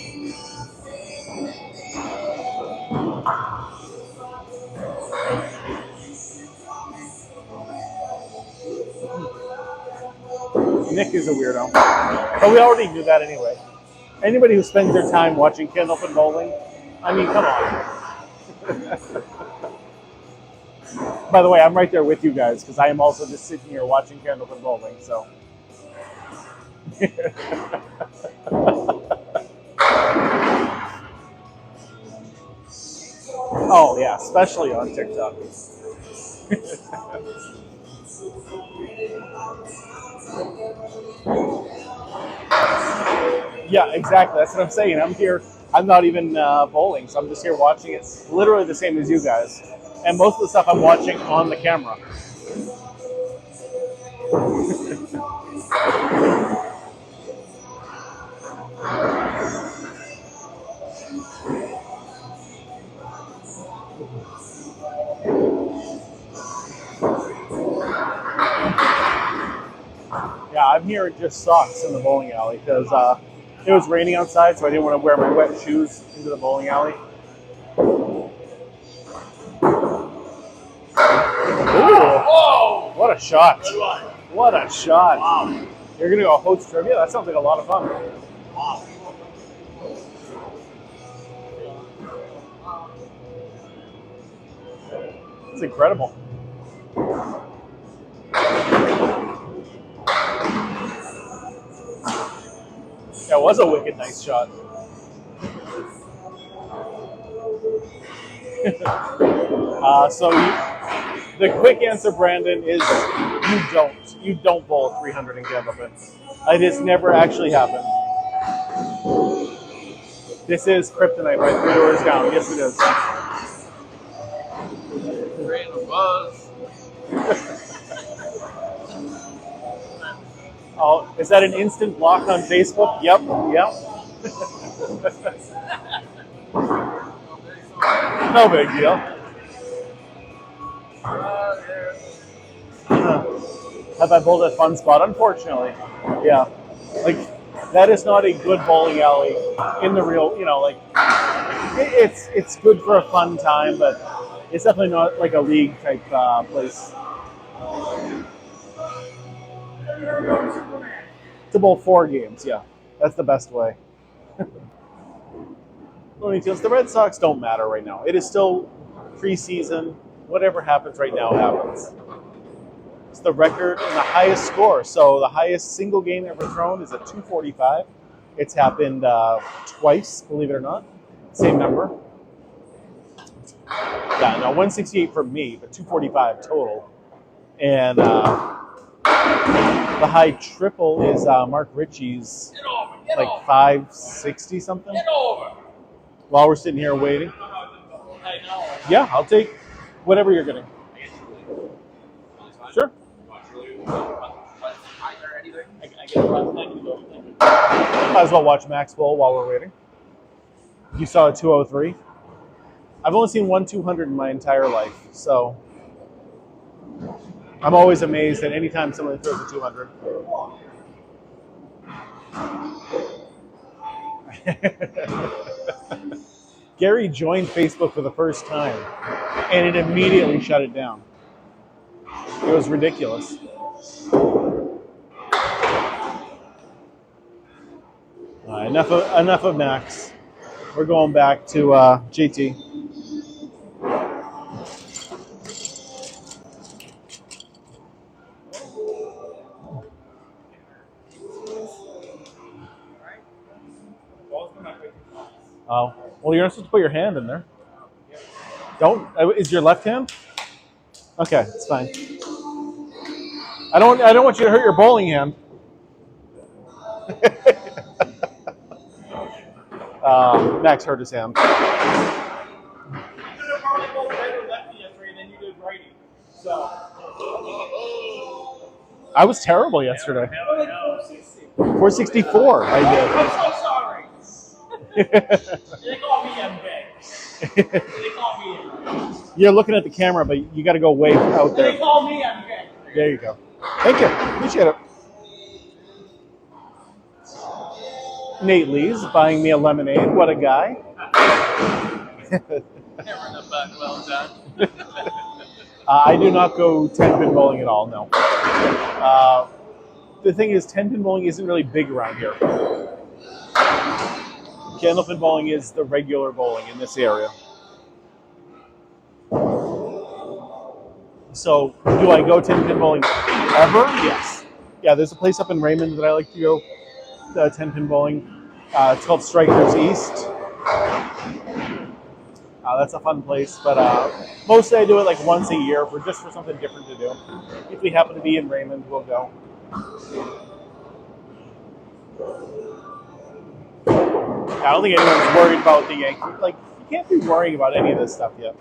Nick is a weirdo. But we already knew that anyway. Anybody who spends their time watching Candlepin Bowling, I mean, come on. By the way, I'm right there with you guys because I am also just sitting here watching Candlepin Bowling. So, oh yeah, especially on TikTok. Yeah, exactly. That's what I'm saying. I'm here. I'm not even bowling, so I'm just here watching it. Literally the same as you guys. And most of the stuff I'm watching on the camera. Yeah, I'm here in just socks in the bowling alley because it was raining outside, so I didn't want to wear my wet shoes into the bowling alley. Ooh, Whoa! what a shot! Good one. What a shot! Wow. You're gonna go host trivia? That sounds like a lot of fun. Wow. It's incredible. That was a wicked nice shot. The quick answer, Brandon, is you don't bowl 300 in Candlepin. It has never actually happened. This is kryptonite by 3 doors down. Yes, it is. Creating a buzz. Oh, is that an instant block on Facebook? Yep, yep. No big deal. Have I bowled at Fun Spot? Unfortunately, yeah. Like that is not a good bowling alley in the real. Like it's good for a fun time, but it's definitely not like a league type place. To bowl 4 games, yeah, that's the best way. The Red Sox don't matter right now. It is still preseason. Whatever happens right now happens. It's the record and the highest score. So the highest single game ever thrown is a 245. It's happened twice, believe it or not. Same number. Yeah, no, 168 for me, but 245 total. And the high triple is Mark Ritchie's like 560 something. While we're sitting here waiting. Yeah, I'll take whatever you're getting. Sure. Might as well watch Max Bowl while we're waiting. You saw a 203. I've only seen one 200 in my entire life, so I'm always amazed at any time someone throws a 200. Gary joined Facebook for the first time, and it immediately shut it down. It was ridiculous. Enough of Max. We're going back to JT. Oh, well, you're not supposed to put your hand in there. Don't. Is your left hand? Okay, it's fine. I don't want you to hurt your bowling hand. Max hurt his hand. I was terrible yesterday. 464, I did. I'm so sorry. They call me MJ. They call me MJ. You're looking at the camera, but you got to go way out They there. call me MJ. There you go. Thank you. Appreciate it. Nate Lee's buying me a lemonade. What a guy. Never enough back, well done. I do not go 10-pin bowling at all, no. The thing is, 10-pin bowling isn't really big around here. Candlepin bowling is the regular bowling in this area. So, do I go 10-pin bowling ever? Yes. Yeah, there's a place up in Raymond that I like to go, 10-pin bowling. It's called Strikers East. That's a fun place, but mostly I do it like once a year just for something different to do. If we happen to be in Raymond, we'll go. I don't think anyone's worried about the Yankees. Like, you can't be worrying about any of this stuff yet.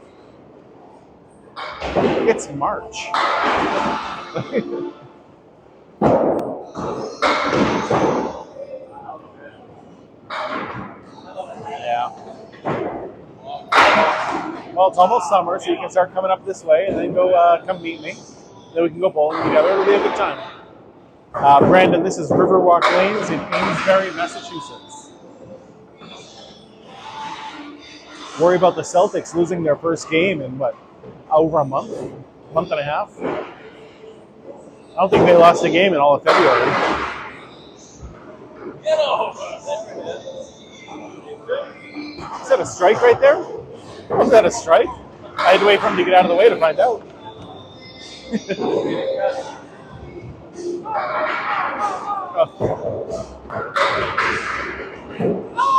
It's March. Yeah. Well, it's almost summer, so you can start coming up this way and then come meet me. Then we can go bowling together. It'll be a good time. Brandon, this is Riverwalk Lanes in Amesbury, Massachusetts. Worry about the Celtics losing their first game in over a month and a half. I don't think they lost a game in all of February. Get over. Is that a strike right there? Was that a strike? I had to wait for him to get out of the way to find out.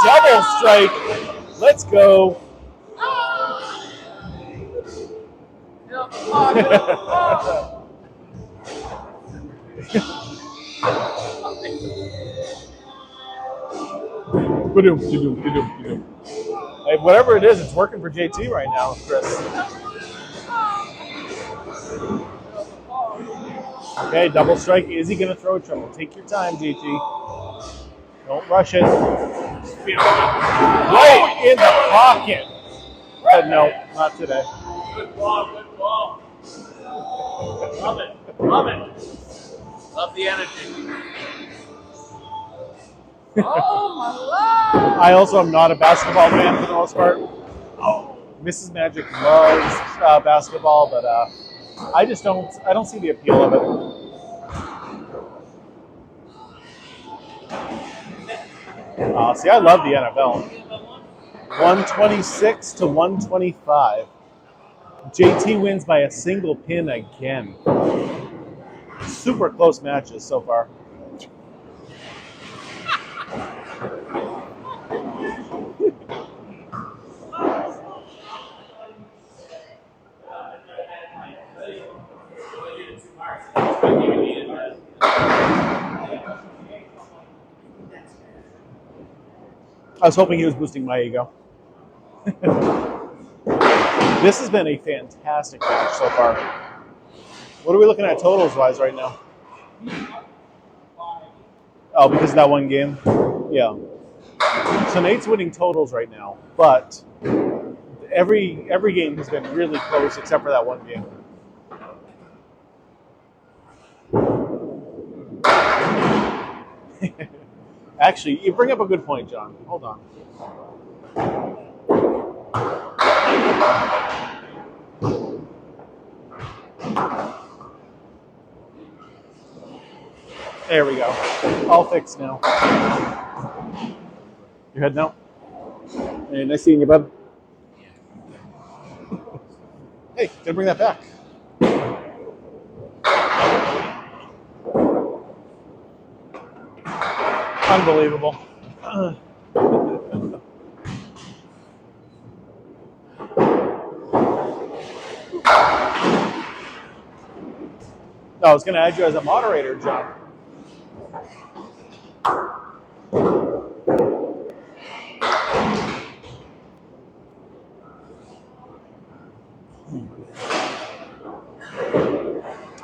Double strike. Let's go. Hey, whatever it is, it's working for JT right now, Chris. Okay, double strike. Is he going to throw a triple? Take your time, JT. Don't rush it. Right in the pocket. No, not today. Good ball, good ball. Love it, love it. Love the energy. Oh my lord! I also am not a basketball fan for the most part. Mrs. Magic loves basketball, but I don't see the appeal of it. See, I love the NFL. 126 to 125. JT wins by a single pin again. Super close matches so far. I was hoping he was boosting my ego. This has been a fantastic match so far. What are we looking at totals-wise right now? Oh, because of that one game? Yeah. So Nate's winning totals right now, but every game has been really close except for that one game. Actually, you bring up a good point, John. Hold on. There we go. All fixed now. Your head now? Hey, nice seeing you, bud. Hey, gotta bring that back. Unbelievable. I was going to add you as a moderator, John.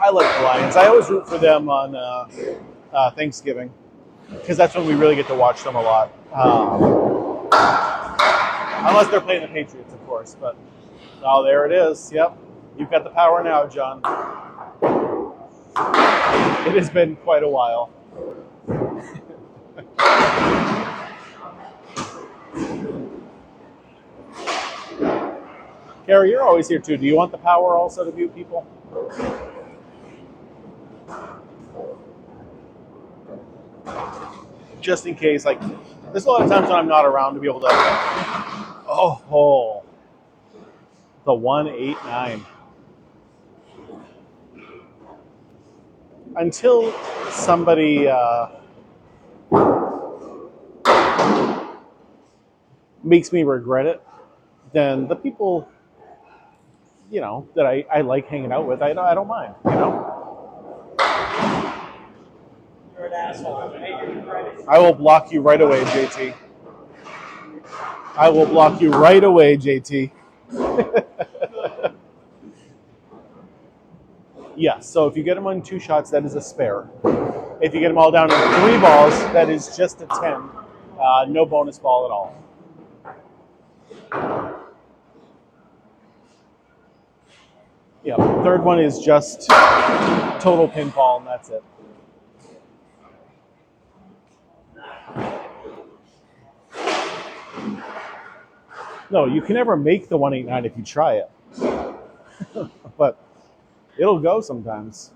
I like the Lions. I always root for them on Thanksgiving because that's when we really get to watch them a lot. Unless they're playing the Patriots, of course. But oh, there it is. Yep, you've got the power now, John. It has been quite a while. Carrie, you're always here too. Do you want the power also to mute people? Just in case, like, there's a lot of times when I'm not around to be able to. Oh, the 189. Until somebody makes me regret it, then the people, that I like hanging out with, I don't mind, You're an asshole. I will block you right away, JT. I will block you right away, JT. Yes, so if you get them on 2 shots, that is a spare. If you get them all down in 3 balls, that is just a 10. No bonus ball at all. Yeah, third one is just total pinfall, and that's it. No, you can never make the 189 if you try it. But it'll go sometimes.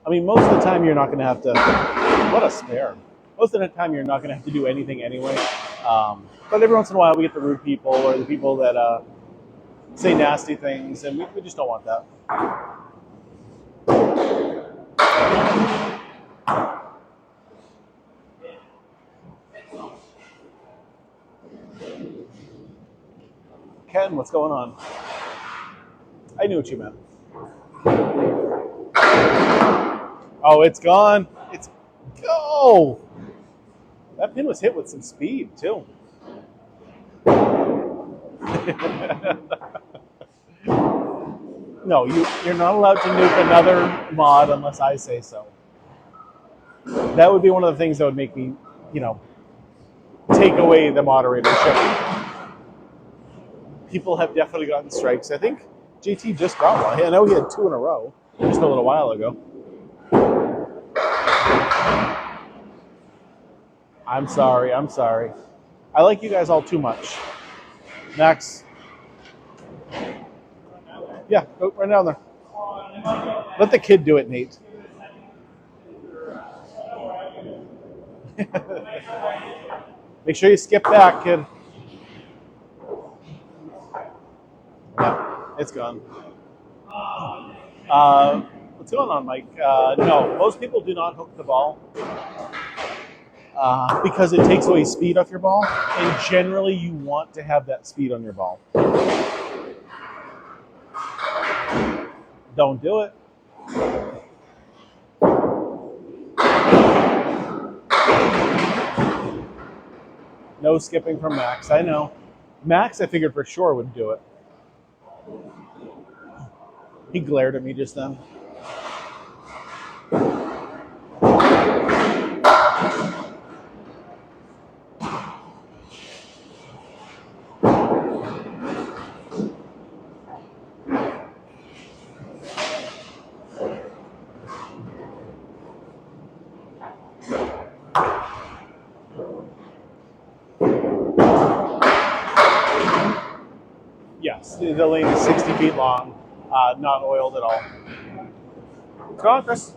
I mean, most of the time you're not going to have to. What a spare! Most of the time you're not going to have to do anything anyway. But every once in a while we get the rude people or the people that say nasty things, and we just don't want that. Ken, what's going on? I knew what you meant. Oh, it's gone. It's go. That pin was hit with some speed too. No, you're not allowed to nuke another mod unless I say so. That would be one of the things that would make me, take away the moderatorship. People have definitely gotten strikes. I think JT just got one. I know he had 2 in a row just a little while ago. I'm sorry. I like you guys all too much. Max. Yeah, go right down there. Let the kid do it, Nate. Make sure you skip back, kid. Yeah, it's gone. What's going on, Mike? No, most people do not hook the ball because it takes away speed off your ball, and generally you want to have that speed on your ball. Don't do it. No skipping from Max, I know. Max, I figured for sure would do it. He glared at me just then. Yes, the lane is 60 feet long, not oiled at all. What's going on, Chris?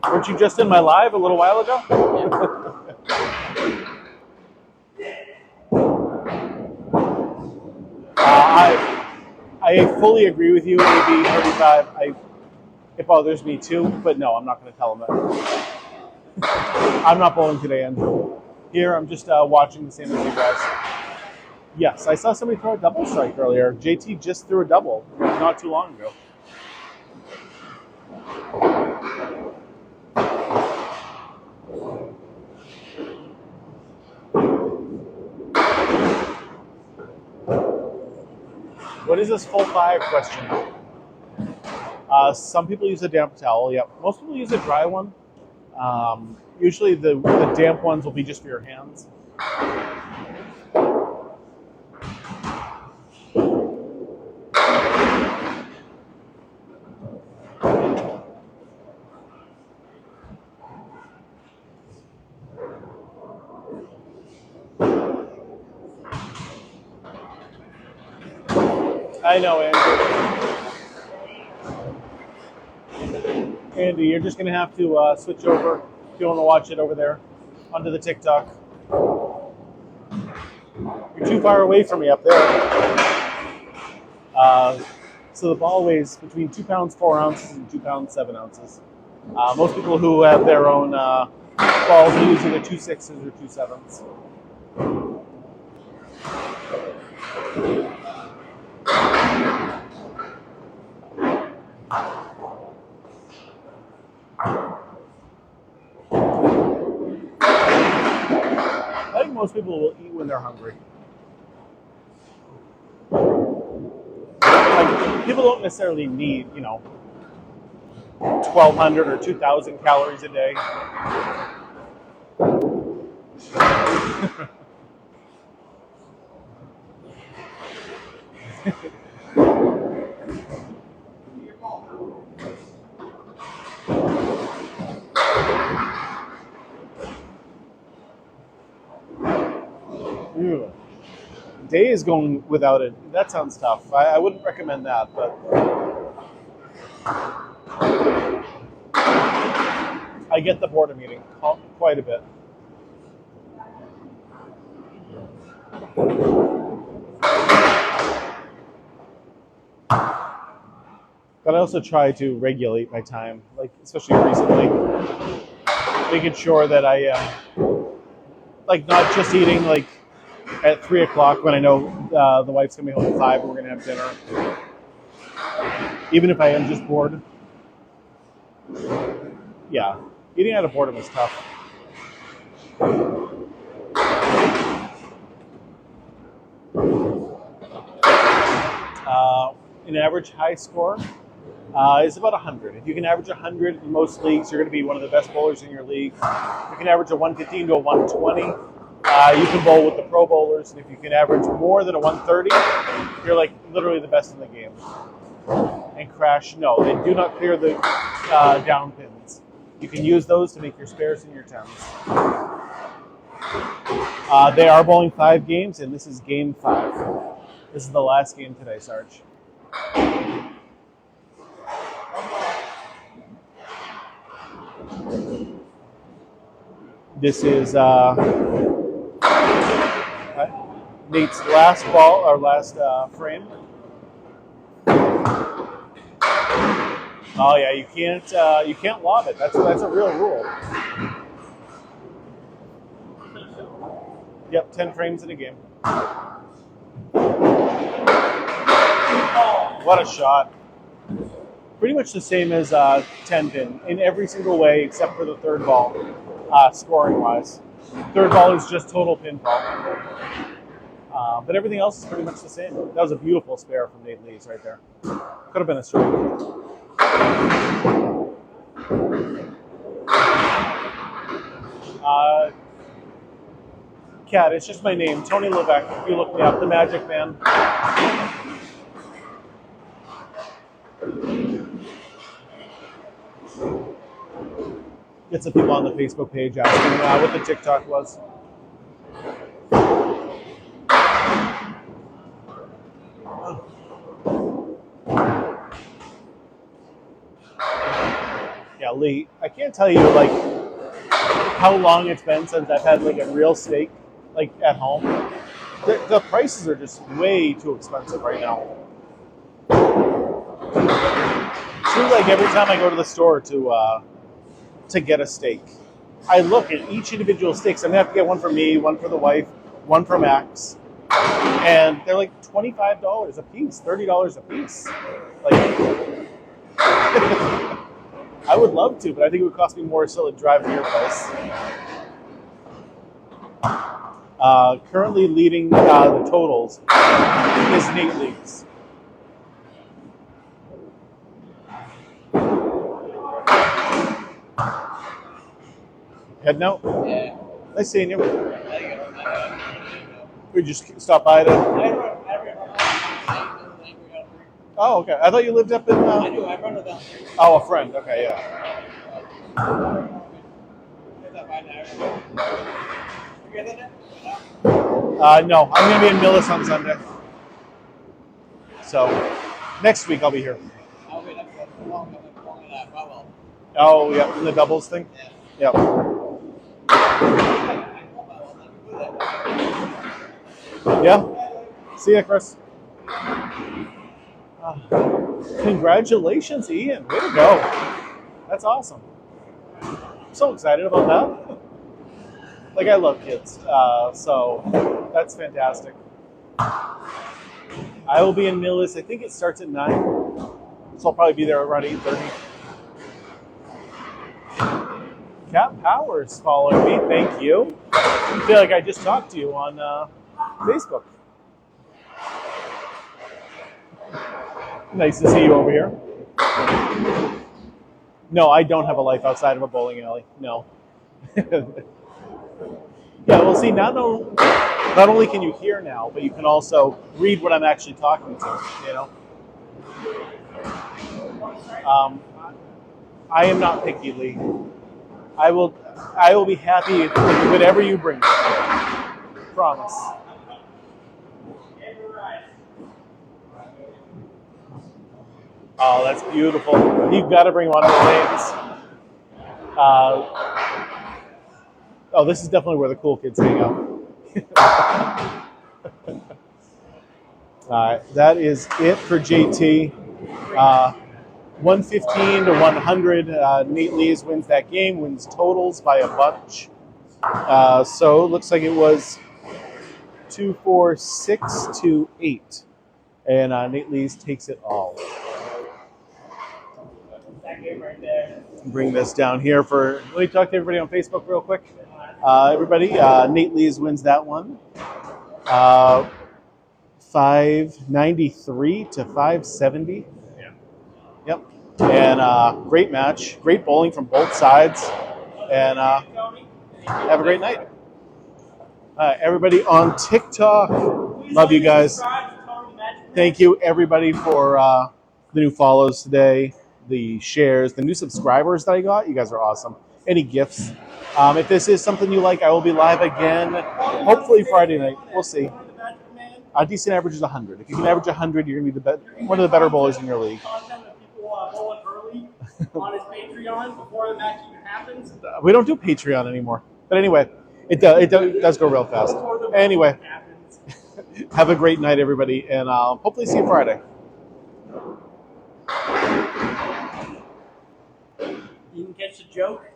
Weren't you just in my live a little while ago? I fully agree with you, AB 35. It bothers me too, but no, I'm not going to tell him that. I'm not bowling today, Andrew. Here, I'm just watching the same as you guys. Yes, I saw somebody throw a double strike earlier. JT just threw a double not too long ago. What is this full 5 question? Some people use a damp towel. Yep. Most people use a dry one. Usually the damp ones will be just for your hands. I know, Andrew. Andy, you're just going to have to switch over if you want to watch it over there onto the TikTok. You're too far away from me up there. So the ball weighs between 2 pounds 4 ounces and 2 pounds 7 ounces. Most people who have their own balls are using a 2 6s or 2 7s. I think most people will eat when they're hungry. Like, people don't necessarily need, 1,200 or 2,000 calories a day. Ew. Day is going without it. That sounds tough. I wouldn't recommend that, but I get the boredom eating quite a bit. But I also try to regulate my time, like especially recently, making sure that I like not just eating like at 3 o'clock when I know the wife's gonna be home at 5 and we're gonna have dinner. Even if I am just bored, yeah, eating out of boredom is tough. An average high score is about 100. If you can average 100 in most leagues, you're going to be one of the best bowlers in your league. If you can average a 115 to a 120, you can bowl with the pro bowlers. And if you can average more than a 130, you're like literally the best in the game. And crash, no, they do not clear the down pins. You can use those to make your spares and your 10s. They are bowling 5 games, and this is game 5. This is the last game today, Sarge. This is Nate's last ball, or last frame. Oh yeah, you can't lob it. That's a real rule. Yep, 10 frames in a game. What a shot. Pretty much the same as 10 pin in every single way except for the third ball, scoring-wise. Third ball is just total pinfall. But everything else is pretty much the same. That was a beautiful spare from Nate Lees right there. Could have been a strike. Cat, it's just my name, Tony Levesque. If you look me up, the Magic Man. Get some people on the Facebook page asking what the TikTok was. Yeah, Lee, I can't tell you like how long it's been since I've had like a real steak like at home. The prices are just way too expensive right now. It seems like every time I go to the store to get a steak, I look at each individual steaks. I'm gonna have to get one for me, one for the wife, one for Max, and they're like $25 a piece, $30 a piece. Like, I would love to, but I think it would cost me more still to drive to your place. Currently leading the totals is Nate Lees. Heading out? Yeah. Nice seeing you. I got We just stopped by to. Oh, okay. I thought you lived up in. I do. I run it down here. Oh, a friend. Okay, yeah. No, I'm gonna be in Millis on Sunday. So next week I'll be here. Oh, yeah, in the doubles thing. Yep. Yeah. See ya, Chris. Congratulations, Ian. Way to go. That's awesome. I'm so excited about that. Like, I love kids, so that's fantastic. I will be in Millis. I think it starts at 9, so I'll probably be there around 8:30. Cat Powers following me. Thank you. I feel like I just talked to you on Facebook. Nice to see you over here. No, I don't have a life outside of a bowling alley. No. Yeah, well, see, not only can you hear now, but you can also read what I'm actually talking to. You know, I am not picky, Lee. I will be happy with whatever you bring me. Promise. Oh, that's beautiful. You've got to bring one of the names. Oh, this is definitely where the cool kids hang out. That is it for JT. 115 to 100. Nate Lees wins that game, wins totals by a bunch. So it looks like it was 2-4-6 to 8. And Nate Lees takes it all. That game right there. Bring this down here for. Let me talk to everybody on Facebook real quick. Everybody, Nate Lees wins that one. 593 to 570. Yeah. Yep. And great match, great bowling from both sides, and have a great night. Everybody on TikTok, love you guys. Thank you everybody for the new follows today, the shares, the new subscribers that I got. You guys are awesome. Any gifts? If this is something you like, I will be live again, hopefully Friday night. We'll see. A decent average is 100. If you can average 100, you're going to be one of the better bowlers in your league. Content that people bowling early on his Patreon before the match even happens. We don't do Patreon anymore. But anyway, it does go real fast. Anyway, have a great night, everybody, and hopefully see you Friday. You can catch the joke.